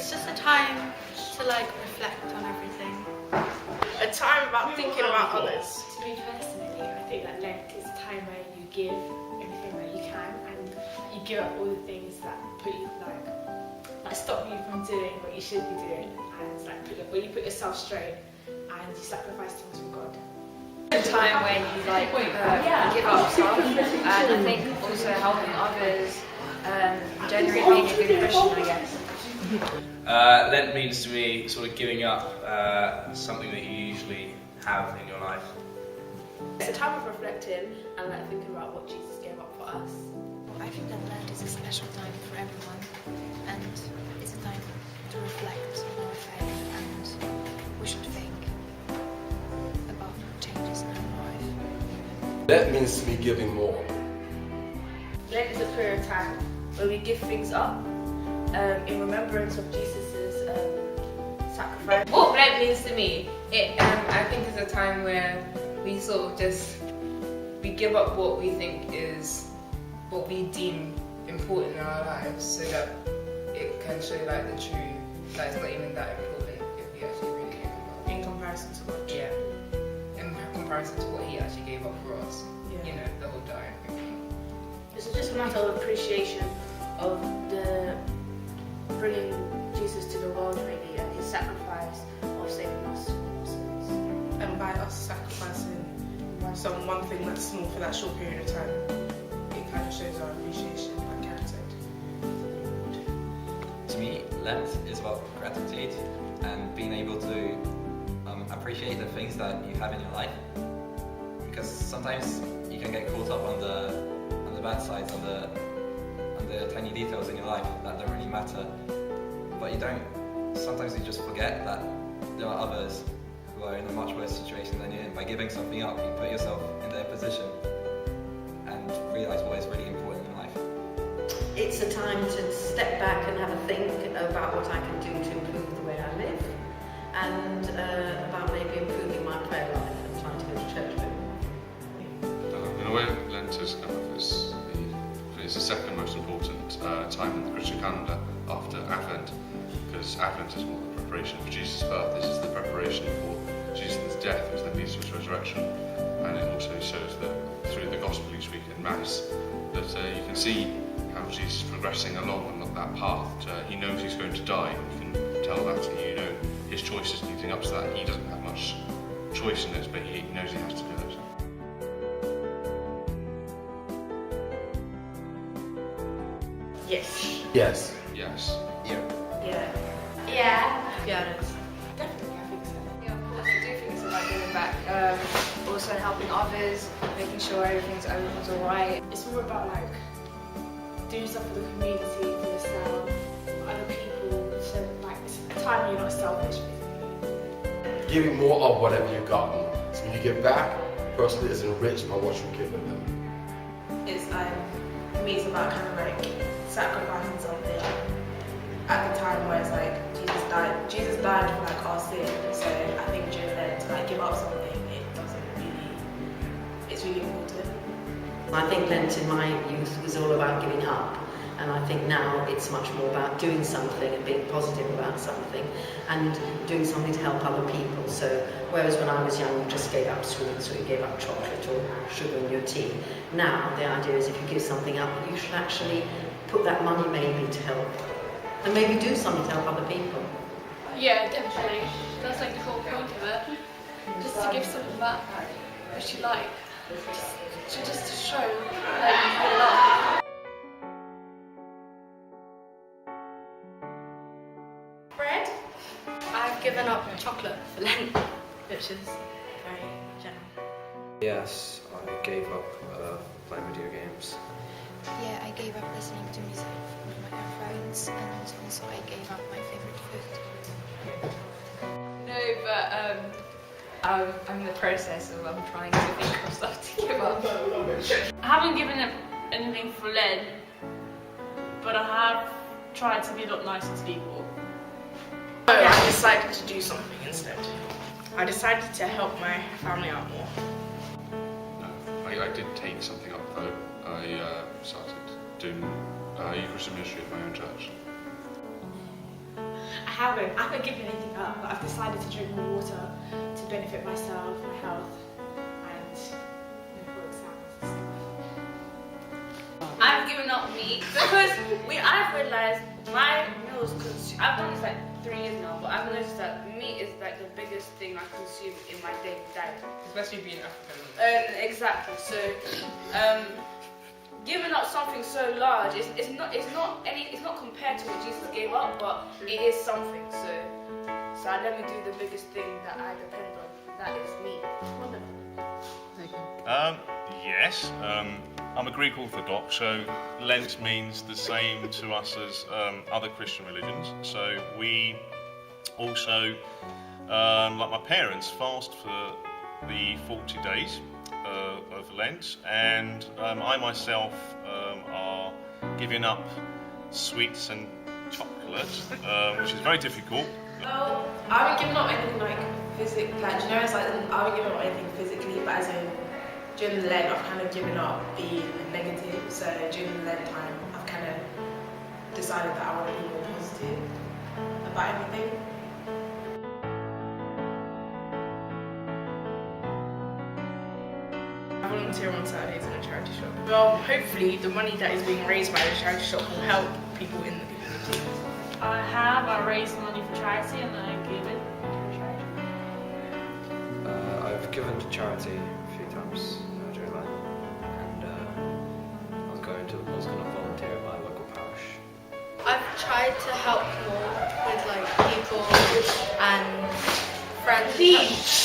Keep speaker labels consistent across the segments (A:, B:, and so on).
A: It's just a time to like reflect on everything.
B: A time about thinking about others.
C: To me personally, I think that Lent is a time where you give everything that you can and you give up all the things that put you like stop you from doing what you should be doing, and like when you put yourself straight and you sacrifice things for God.
D: A time when you give up stuff, and I think also helping others, generally being a good Christian, I guess.
E: Lent means to me sort of giving up something that you usually have in your life.
C: It's a time of reflecting and like thinking about what Jesus gave up for us.
F: I think that Lent is a special time for everyone, and it's a time to reflect on our faith, and we should think about changes in our life.
G: That means to me giving more.
C: Lent is a period of time where we give things up in remembrance of Jesus' sacrifice.
D: What Lent means to me, I think it's a time where we sort of we give up what we think is what we deem important in our lives, so that it can show like the truth that it's not even that important if we actually really give up.
B: In comparison to God.
D: Yeah. In comparison to what he actually gave up for us.
B: Yeah.
D: You know, the whole dying thing.
C: It's just a matter of appreciation of the bringing Jesus to the world really, and his sacrifice of saving us from our sins.
B: And by us sacrificing one thing that's small for that short period of time, it kind of shows our appreciation, like Karen said.
H: To me, Lent is about gratitude and being able to appreciate the things that you have in your life. Because sometimes you can get caught up on the bad sides, on the tiny details in your life that don't really matter. But you don't. Sometimes you just forget that there are others who are in a much worse situation than you. And by giving something up, you put yourself in their position and realize what is really important in life.
I: It's a time to step back and have a think about what I can do to improve the way I live, and about maybe improving my prayer life and trying to go to church more.
J: In a way, Lent is the second most important time in the Christian calendar after Advent, because Advent is more the preparation for Jesus' birth. This is the preparation for Jesus' death, which then leads to his resurrection. And it also shows that through the Gospel each week in Mass, that you can see how Jesus is progressing along on that path. He knows he's going to die. You can tell that, you know, his choices leading up to that. He doesn't have much choice in this, but he knows he has to do it.
C: Yes.
G: Yes.
J: Yes.
G: Yeah.
C: Yeah.
A: Yeah.
B: Yeah, it is.
C: Definitely, I think so.
D: Yeah, of course, I do think it's about giving back. Also helping others, making sure everyone's alright.
C: It's more about like doing stuff for the community, for yourself, for other people. So like it's a time where you're not selfish basically.
G: Giving more of whatever you've gotten. So when you give back, the person is enriched by what you've given them.
B: It's for me, it's about kind of like sacrificing something at the time where it's like Jesus died. Jesus died for like our sin. So I think during Lent to like give up something, it's really important.
I: I think Lent in my youth was all about giving up, and I think now it's much more about doing something and being positive about something and doing something to help other people. So whereas when I was young you just gave up sweets or you gave up chocolate or sugar in your tea, now the idea is if you give something up, you should actually put that money maybe to help, and maybe do something to help other people.
A: Yeah, definitely. That's like the whole point of it. Just to give something back, which you like. Just to show that you feel loved.
B: Bread?
A: I've given up chocolate for Lent, which is very general.
E: Yes, I gave up playing video games.
F: Yeah, I gave up listening to music with my earphones, and also I gave up my favorite food.
D: No, but I'm in the process of trying to think of stuff to give up.
K: I haven't given up anything for Lent, but I have tried to be a lot nicer to people.
B: So I decided to do something instead. I decided to help my family out more.
J: No, I did take something up though. I started doing Eucharistic ministry at my own church.
C: haven't given anything up, but I've decided to drink more water to benefit myself, my health, and for exams.
K: I've given up meat because I've realised my meals I've done this like 3 years now, but I've noticed that meat is like the biggest thing I consume in my daily diet.
D: Especially being African.
K: Exactly. So, giving up something so large, it's not compared to what Jesus gave up, but it is something. So let me do the biggest thing that I depend on. That is meat.
J: Yes. I'm a Greek Orthodox, so Lent means the same to us as other Christian religions. So we also, like my parents, fast for the 40 days of Lent, and I myself are giving up sweets and chocolate, which is very difficult.
B: Well, I haven't given up anything like physically, like, do you know, it's like I haven't given up anything physically, but as in during the Lent, I've kind of given up being negative. So during the Lent time, I've kind of decided that I want to be more positive about everything.
L: I volunteer on Saturdays in a charity shop. Well, hopefully the money that is being raised by the charity shop will help people in the community.
K: I raised money for charity and I give it for charity.
M: I've given to charity a few times during Lent, and I was going to volunteer at my local parish.
A: I've tried to help more with like people and friends.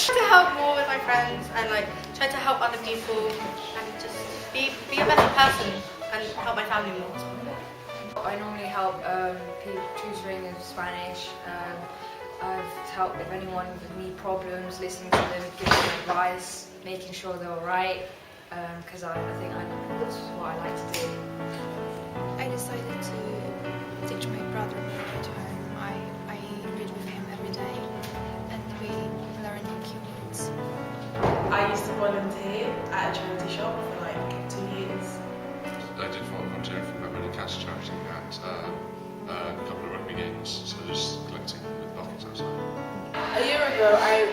A: To help more with my friends and like try to help other people and just be a better person and help my family more.
N: I normally help people tutoring in Spanish. I've helped if anyone with knee problems, listening to them, giving them advice, making sure they're alright, because I think that's what I like to do.
F: I decided to teach my brother more at home. I read with him every day and we learn new key words.
B: I used to volunteer at a charity shop for like 2 years.
J: I did volunteer for my really cash charity at a couple of rugby games, so just collecting with buckets outside.
L: A year ago, I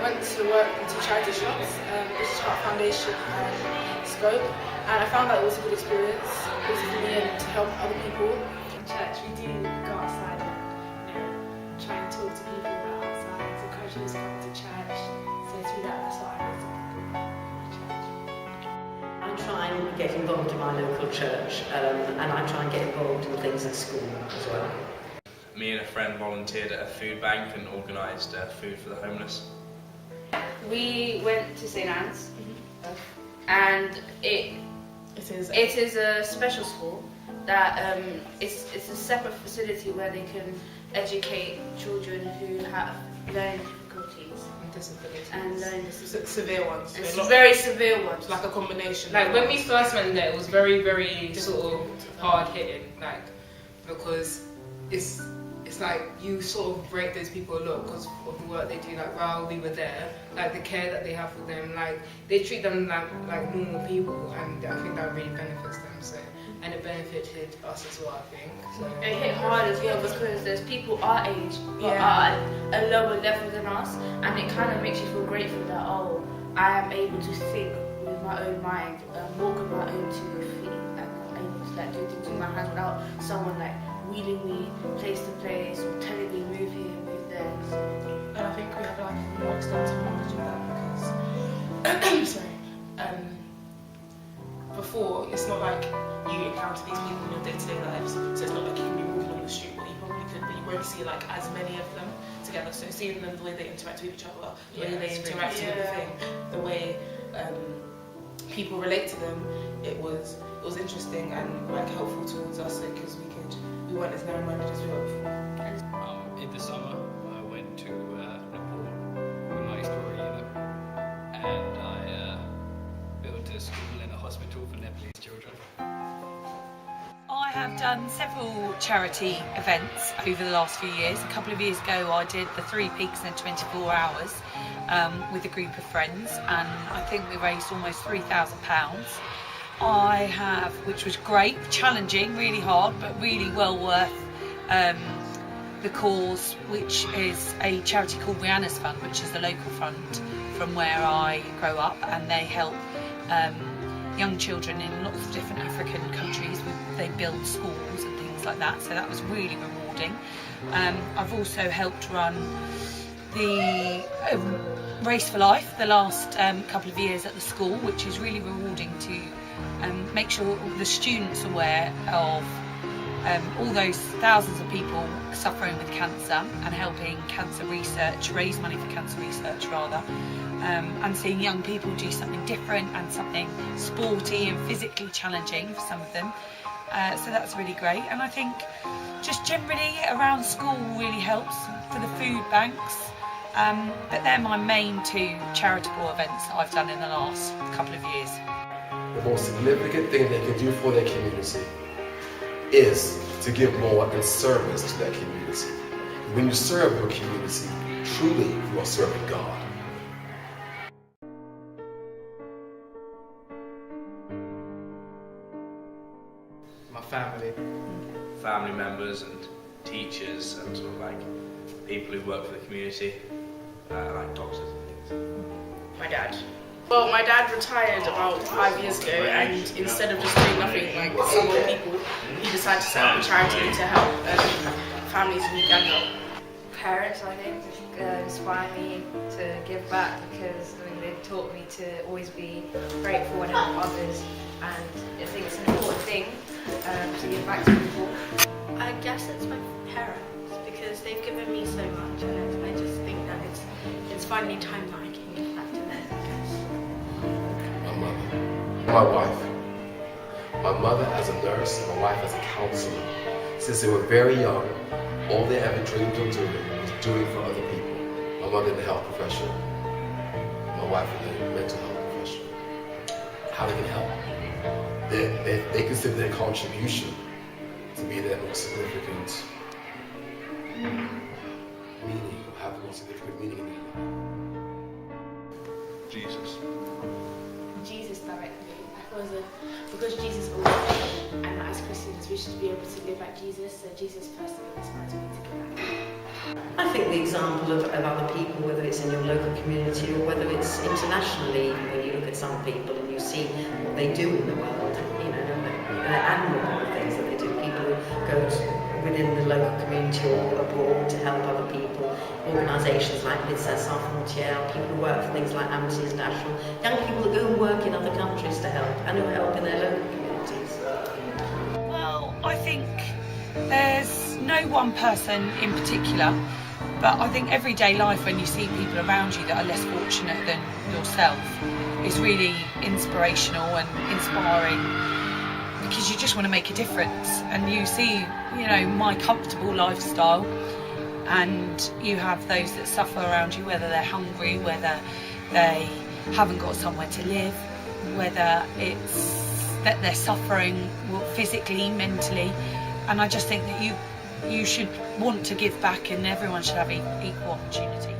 L: went to work into charity shops, British Heart Foundation and Scope, and I found that it was a good experience. It was for me and to help other people.
C: In church, we do go outside and try and talk to people about outside, encourage them to come to church. So through that's what I like to do.
I: I try and get involved in my local church, and I try and get involved in things at school as well.
E: Me and a friend volunteered at a food bank and organised food for the homeless.
K: We went to St. Anne's, and it is a special school that it's a separate facility where they can educate children who have learning difficulties and learning disabilities.
L: Severe ones.
K: It's very severe ones.
L: Like a combination.
D: Like when we first went there, it was very, very sort of hard hitting, like because it's like you sort of break those people a lot because of the work they do. Like while we were there, like the care that they have for them, like they treat them like normal people, and I think that really benefits them. So and it benefited us as well, I think. So
K: it hit hard as well because there's people our age but are at a lower level than us, and it kind of makes you feel grateful that I am able to think with my own mind, walk on my own 2 feet, and I'm able to like do things with my hands without someone like wheeling me place to place or telling me move here, move there.
L: And I think we have like more extensive knowledge of that because before it's not like you encounter these people in your day-to-day lives, so it's not like you can be walking on the street, what you probably could, but you won't see like as many of them together. So seeing them, the way they interact with each other, the way they interact with the thing, the way people relate to them, it was interesting and like helpful towards us because we weren't as narrow-minded as we were before.
M: In the summer, I went to Nepal with my story unit, and I built a school and a hospital for Nepalese children.
O: I have done several charity events over the last few years. A couple of years ago I did the 3 Peaks in 24 hours with a group of friends, and I think we raised almost £3,000. I have, which was great, challenging, really hard, but really well worth the cause, which is a charity called Rihanna's Fund, which is the local fund from where I grow up, and they help young children in lots of different African countries. They build schools and things like that, so that was really rewarding. I've also helped run the Race for Life the last couple of years at the school, which is really rewarding to make sure the students are aware of all those thousands of people suffering with cancer and helping cancer research, raise money for cancer research rather, and seeing young people do something different and something sporty and physically challenging for some of them. So that's really great, and I think just generally around school really helps for the food banks. But they're my main two charitable events that I've done in the last couple of years.
G: The most significant thing they can do for their community is to give more in service to their community. When you serve your community, truly you are serving God.
E: My family. Family members and teachers and sort of like people who work for the community, like doctors and things.
B: My dad. Well, my dad retired about 5 years ago, and instead of just doing nothing like some other people, he decided to set up a charity to help families in Uganda.
N: Parents, I think, inspire me to give back, because they've taught me to always be grateful and help others, and I think it's an important thing to give back to people.
A: I guess it's my parents, because they've given me so much, and I just think that it's finally time that I can give back to them.
G: My wife. My mother as a nurse and my wife as a counselor. Since they were very young, all they ever dreamed of doing was doing for other people. My mother in the health profession, my wife in the mental health profession. How they can help. They consider their contribution to be their most significant meaning, or have the most significant meaning in their life.
J: Jesus.
C: Jesus directly. Because Jesus always did, and as Christians we should be able to live like Jesus, so Jesus personally inspires me to give back.
I: I think the example of other people, whether it's in your local community or whether it's internationally, when you look at some people and you see what they do in the world, you know, the admirable things that they do, people who go within the local community or abroad to help other people, organisations like Médecins Sans Frontières, people who work for things like Amnesty International, young people that go and work in other countries to help and who help in their local communities.
O: Well, I think there's no one person in particular, but I think everyday life, when you see people around you that are less fortunate than yourself, is really inspirational and inspiring, because you just want to make a difference, and you see, you know, my comfortable lifestyle, and you have those that suffer around you, whether they're hungry, whether they haven't got somewhere to live, whether it's that they're suffering physically, mentally, and I just think that you should want to give back, and everyone should have equal opportunity.